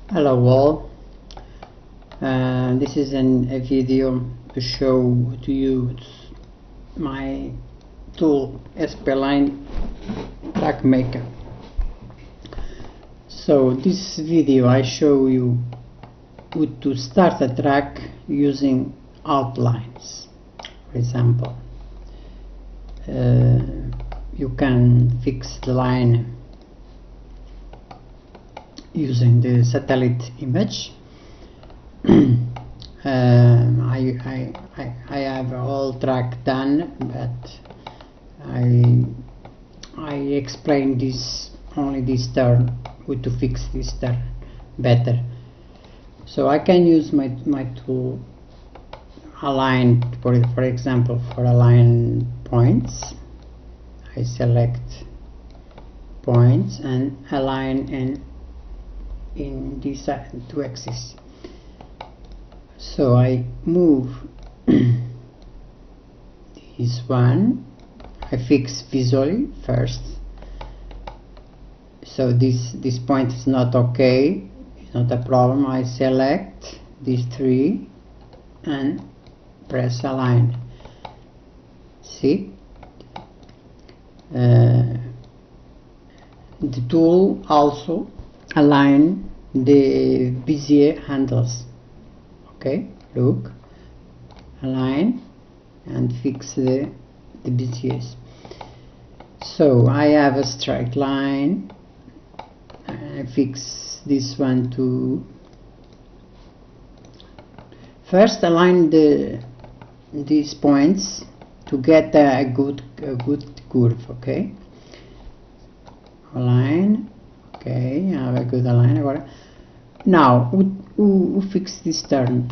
Hello all, this is a video to show to use my tool SPlineTrack Maker. So this video I show you to start a track using outlines. For example, you can fix the line using the satellite image. I have all track done, but I explain this only this turn, to fix this turn better. So I can use my tool align, for example, for align points. I select points and align in these two axes. So I move this one, I fix visually first. So this point is not okay, it's not a problem. I select these three and press align. See? The tool also align the Bezier handles. Okay, look, align and fix the Beziers. So I have a straight line. I fix this one too. First align these points to get a good curve. Okay, align. Okay, I have a good align. Now we fix this turn.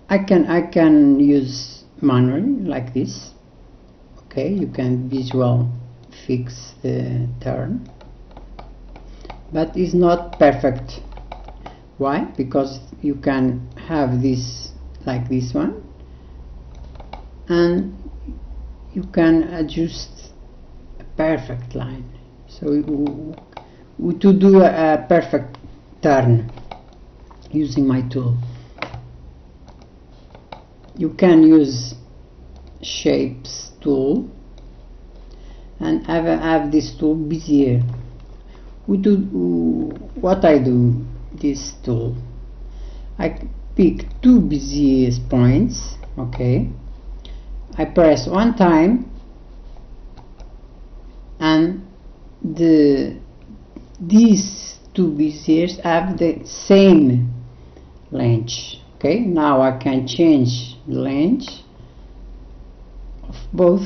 I can use manually like this. Okay, you can visual fix the turn, but it's not perfect. Why? Because you can have this like this one, and you can adjust a perfect line. So to do a perfect turn using my tool, you can use shapes tool and have this tool Bezier. What I do this tool, I pick two Bezier points. Okay, I press one time and these two Beziers have the same length. Okay, now I can change the length of both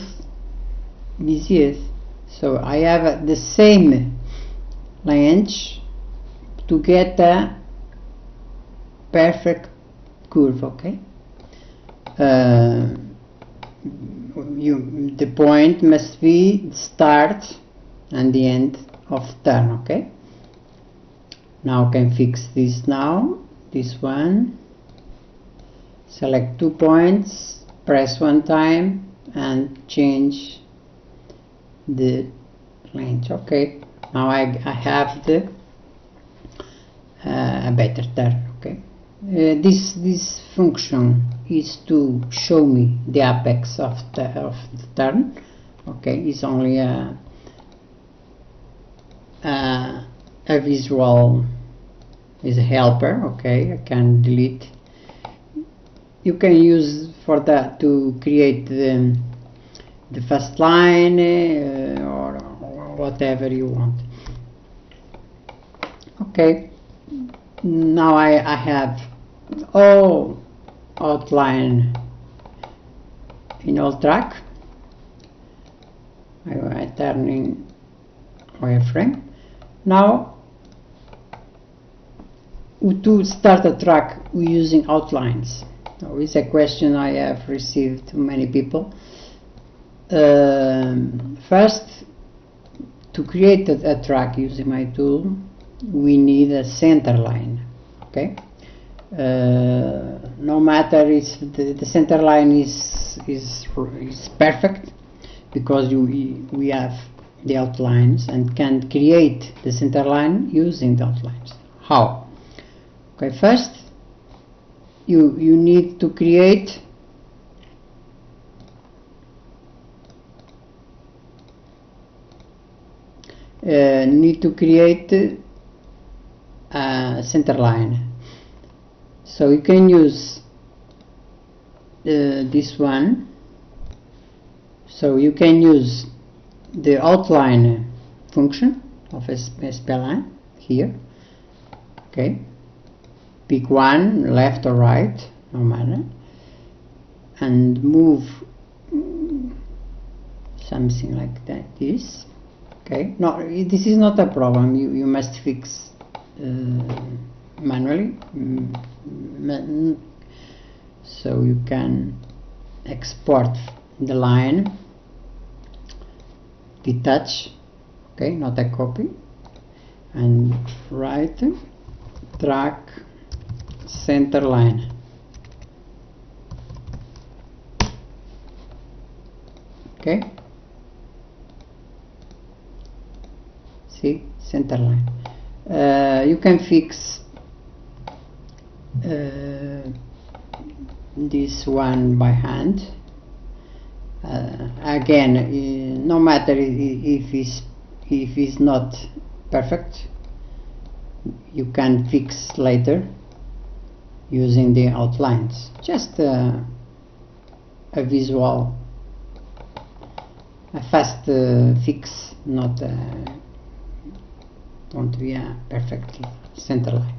Beziers. So I have the same length to get a perfect curve. Okay, the point must be the start and the end of turn. Okay, now I can fix this. Now this one, select 2 points, press one time and change the length. Okay, now I have the a better turn. Okay, this function is to show me the apex of the turn. Okay, it's only a visual, is a helper. Okay, I can delete. You can use for that to create the first line or whatever you want. Okay, now I have all outline in all track. I turning wireframe. Now to start a track we're using outlines. Now it's a question I have received from many people. First, to create a track using my tool, we need a center line. Okay, no matter if the center line is perfect, because we have the outlines and can create the center line using the outlines. How? Okay, first you need to create a center line. So you can use this one. So you can use the outline function of SPline here. Okay, pick one, left or right, no matter, and move something like that. This. Okay, no, this is not a problem. You must fix manually. So you can export the line, detach, okay, not a copy, and write track center line. Okay, see, center line. You can fix this one by hand. Again, no matter if it's not perfect, you can fix later using the outlines. Just a visual, a fast fix, not don't be a perfect center line.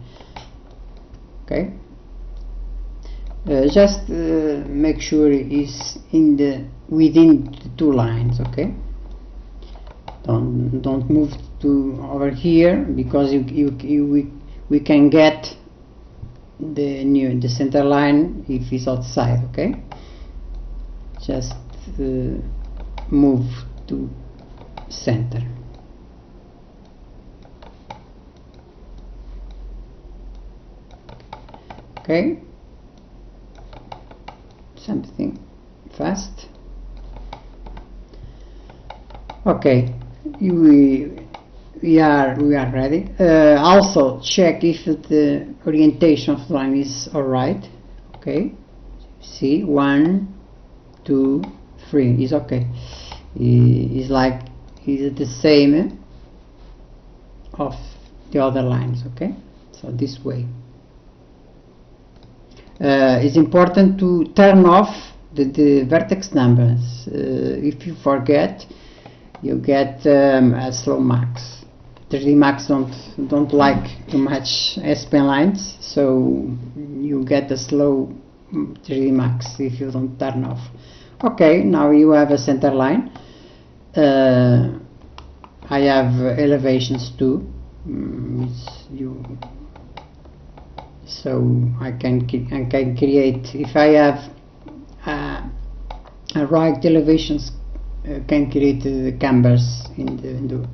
Okay, just make sure it's within the two lines. Okay, don't move to over here, because we can get the center line if it's outside. Okay, just move to center. Okay, something fast. Okay, we are ready. Also check if the orientation of the line is alright. Okay, see, 1, 2, 3 is okay. Is the same of the other lines. Okay, so this way. It's important to turn off the vertex numbers. If you forget, you get a slow max. 3D Max don't like too much splines, so you get a slow 3D Max if you don't turn off. Okay, now you have a center line. I have elevations too. So I can create, if I have a right elevations, can create the canvas in the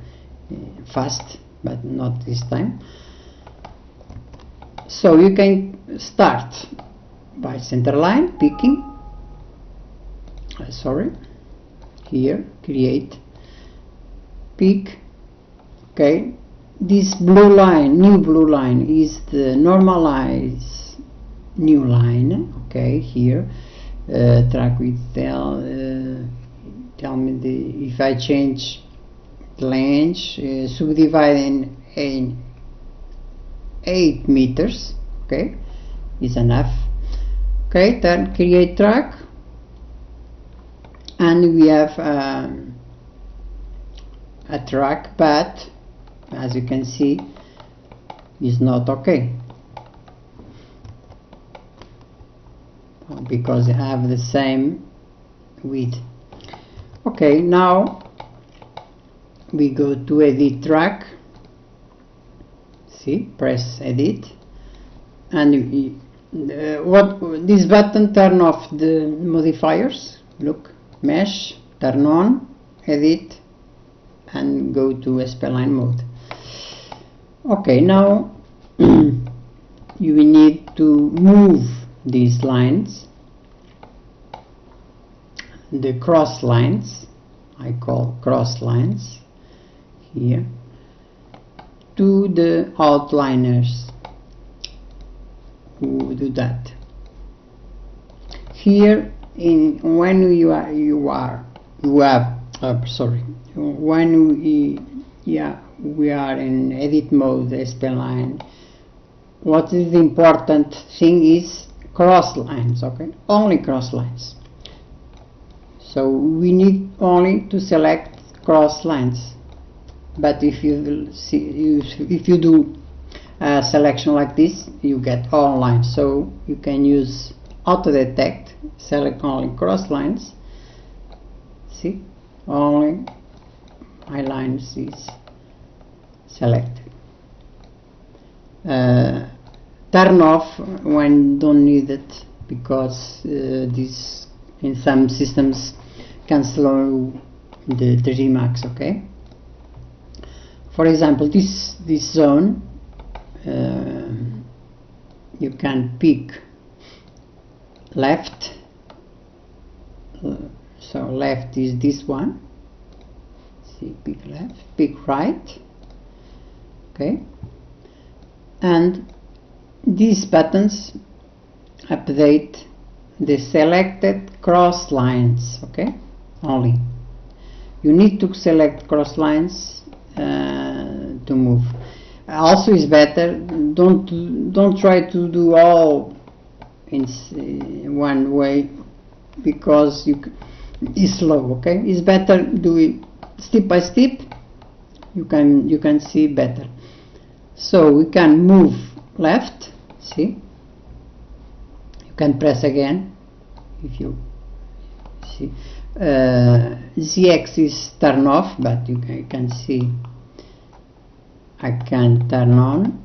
fast, but not this time. So you can start by center line, picking, here, create, pick. Okay, this blue line, new blue line, is the normalize new line. Okay, here, track width, tell me if I change the length, subdivide in 8 meters. Okay, is enough. Okay, then create track, and we have a track, but as you can see, is not okay, because they have the same width. Okay, now we go to edit track. See, press edit, and this button turn off the modifiers. Look, mesh, turn on, edit, and go to SPline mode. Okay, now you will need to move these lines, the cross lines, I call cross lines, here to the outliners who do that. Here when we are in edit mode SPline, what is the important thing is cross lines, okay? Only cross lines. So we need only to select cross lines. But if you do a selection like this, you get all lines. So you can use auto detect, select only cross lines. See, only my lines is selected. Turn off when don't need it, because this in some systems can slow the Emacs, okay? For example, this zone, you can pick left, so left is this one, see, pick left, pick right, okay, and these buttons update the selected cross lines, okay? Only you need to select cross lines to move. Also is better, don't try to do all in one way, because it's slow, okay? It's better do it step by step. You can see better. So we can move left, see, you can press again if you see. ZX is turn off, but you can see I can turn on.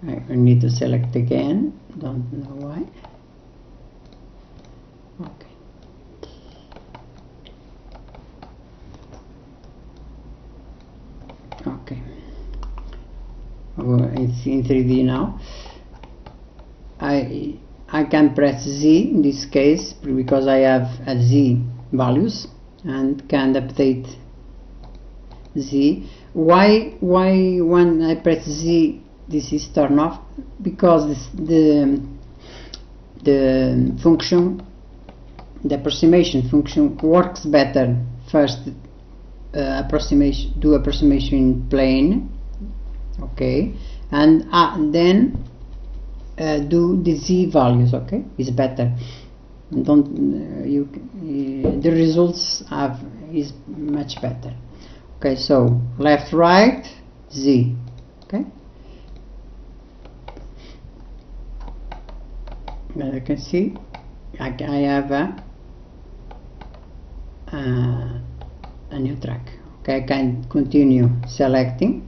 I need to select again, don't know why. Okay. Okay. It's in 3D now. I can press Z in this case because I have a Z values and can update Z. Why when I press Z this is turn off? Because the function, the approximation function works better first. Do approximation in plane, okay, and then do the Z values, okay? It's better. The results is much better. Okay, so left, right, Z, okay. As you can see, I have a new track. Okay, I can continue selecting.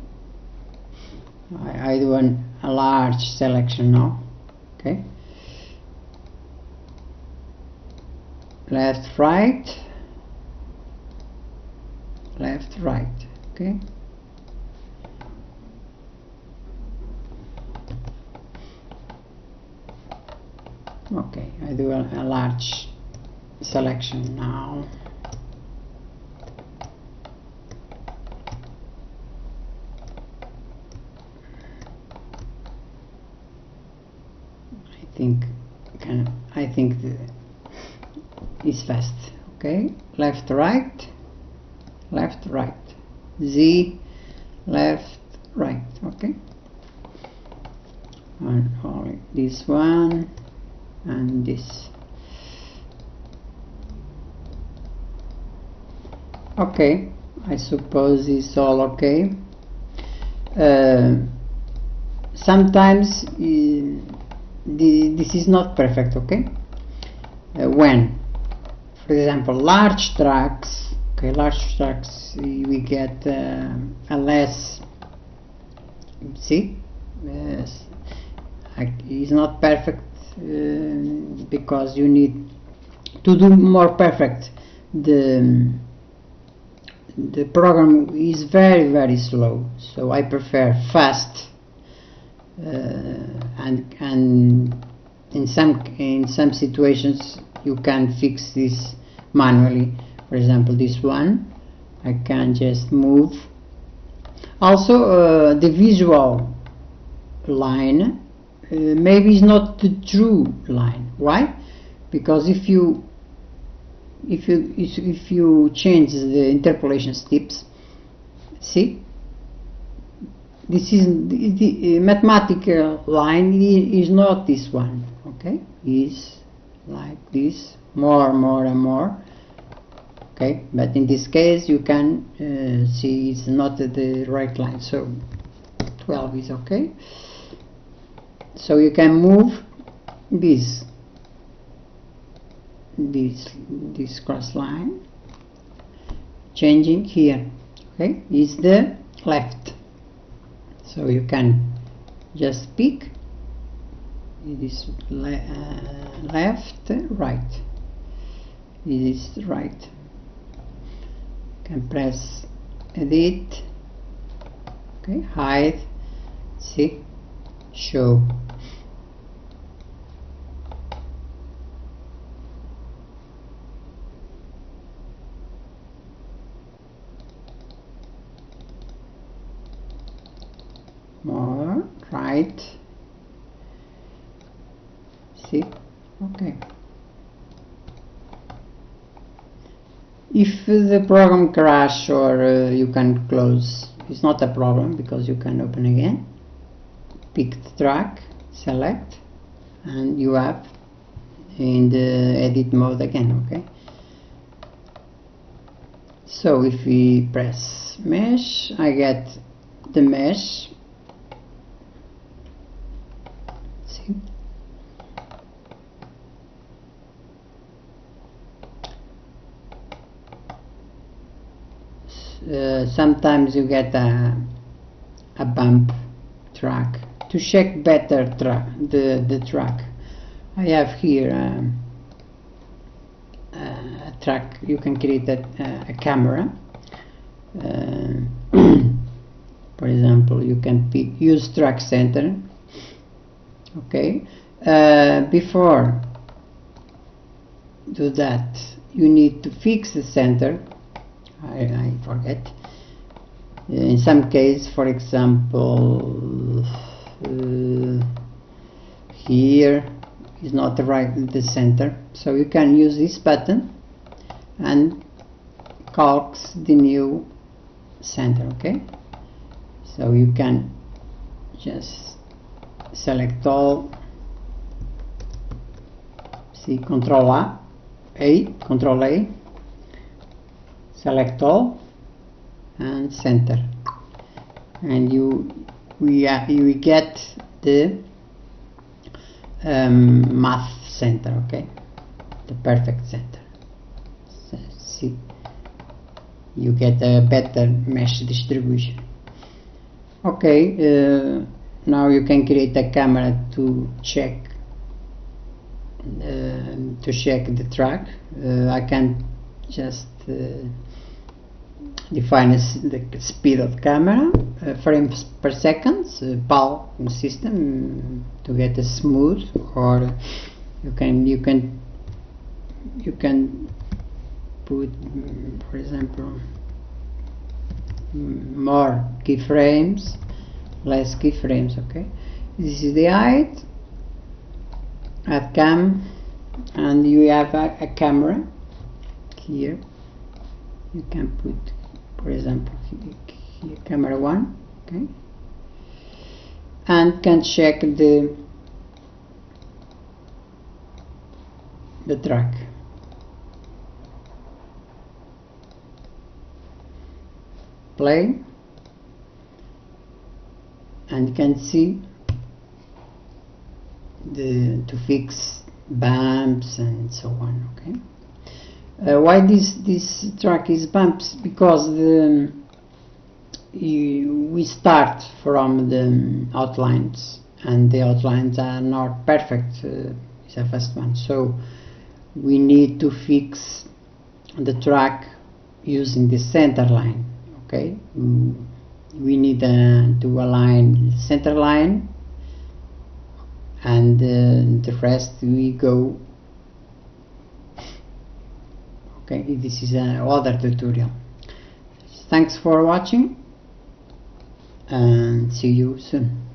I do a large selection now. Okay, left, right, left, right. Okay. Okay, I do a large selection now. I think it's fast. Okay, left, right, left, right, Z, left, right. Okay, and only this one and this. Okay, I suppose it's all okay. Sometimes this is not perfect, okay? When, for example, large tracks, okay, large tracks, we get a less, see, it's not perfect because you need to do more perfect. The program is very slow, so I prefer fast and in some situations you can fix this manually. For example, this one I can just move. Also the visual line maybe is not the true line. Why? Because if you change the interpolation steps, see, this is the mathematical line is not this one, okay? Is like this, more and more, okay? But in this case you can see it's not the right line, so 12 is okay. So you can move this cross line, changing here, okay? Is the left. So you can just pick this left, right. It is right. You can press edit, okay, hide, see, show. More right, see, okay. If the program crash or you can close, it's not a problem because you can open again, pick the track, select, and you have in the edit mode again, okay. So if we press mesh, I get the mesh. Sometimes you get a bump track. To check better the track, I have here a track. You can create a camera. For example, you can pick use track center, okay. Before do that, you need to fix the center. I forget. In some case, for example, here is not the center, so you can use this button and calcs the new center, okay. So you can just select all, see, Control A, Control A, select all and center, and we get the math center, okay, the perfect center. So, see, you get a better mesh distribution. Okay, now you can create a camera to check the track. I can just define the speed of camera, frames per second, PAL system, to get a smooth, or you can put, for example, more keyframes, less keyframes, okay. This is the height, add cam, and you have a camera here. You can put, for example, here camera 1, okay, and can check the track. Play, and you can see to fix bumps and so on, okay. Why this track is bumps? Because we start from the outlines, and the outlines are not perfect. It's the first one, so we need to fix the track using the center line, okay. We need to align the center line and the rest we go. Okay, this is another tutorial. Thanks for watching and see you soon.